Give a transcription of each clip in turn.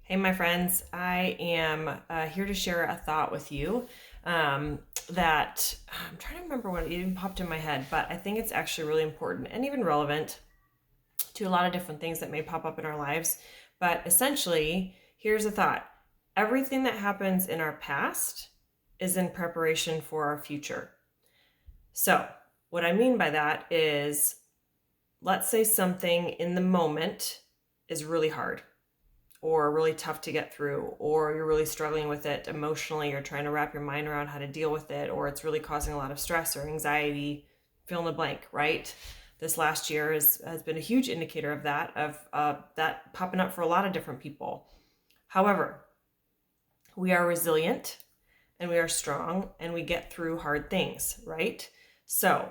Hey, my friends, I am here to share a thought with you that I'm trying to remember what it even popped in my head, but I think it's actually really important and even relevant to a lot of different things that may pop up in our lives. But essentially, here's a thought: everything that happens in our past is in preparation for our future. So, what I mean by that is, let's say something in the moment is really hard or really tough to get through, or you're really struggling with it emotionally, you're trying to wrap your mind around how to deal with it, or it's really causing a lot of stress or anxiety, fill in the blank, right? This last year has been a huge indicator of that popping up for a lot of different people. However, we are resilient and we are strong and we get through hard things, right? So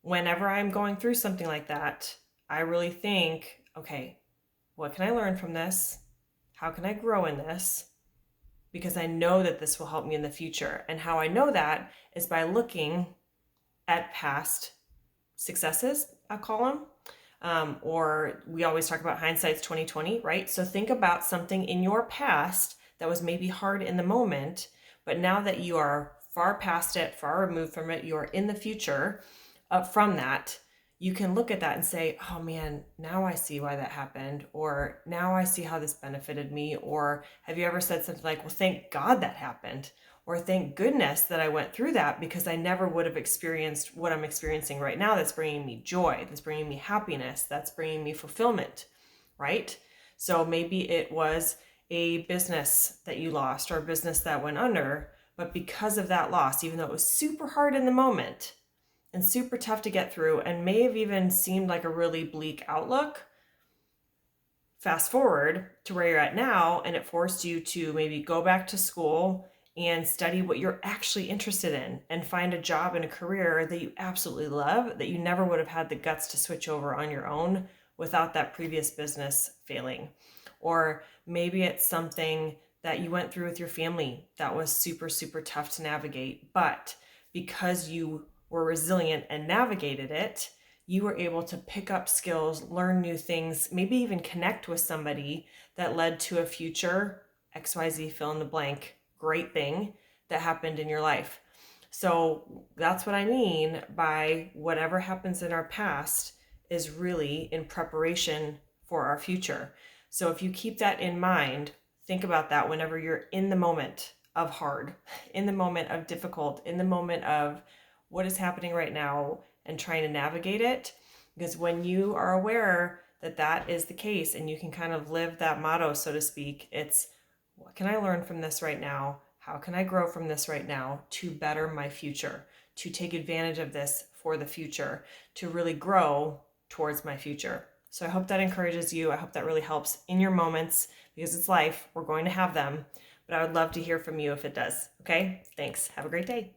whenever I'm going through something like that, I really think, okay, what can I learn from this? How can I grow in this? Because I know that this will help me in the future. And how I know that is by looking at past successes, I call them. Or we always talk about hindsight's 2020, right? So think about something in your past that was maybe hard in the moment, but now that you are far past it, far removed from it, you are in the future from that, you can look at that and say, oh man, now I see why that happened, or now I see how this benefited me. Or have you ever said something like, well, thank God that happened, or thank goodness that I went through that, because I never would have experienced what I'm experiencing right now that's bringing me joy, that's bringing me happiness, that's bringing me fulfillment, right? So maybe it was a business that you lost or a business that went under, but because of that loss, even though it was super hard in the moment and super tough to get through and may have even seemed like a really bleak outlook, fast forward to where you're at now, and it forced you to maybe go back to school and study what you're actually interested in and find a job and a career that you absolutely love, that you never would have had the guts to switch over on your own without that previous business failing. Or maybe it's something that you went through with your family that was super, super tough to navigate, but because you were resilient and navigated it, you were able to pick up skills, learn new things, maybe even connect with somebody that led to a future XYZ fill in the blank great thing that happened in your life. So that's what I mean by whatever happens in our past is really in preparation for our future. So if you keep that in mind, think about that whenever you're in the moment of hard, in the moment of difficult, in the moment of what is happening right now and trying to navigate it. Because when you are aware that that is the case and you can kind of live that motto, so to speak, it's what can I learn from this right now? How can I grow from this right now to better my future, to take advantage of this for the future, to really grow towards my future? So I hope that encourages you. I hope that really helps in your moments, because it's life. We're going to have them. But I would love to hear from you if it does. Okay? Thanks. Have a great day.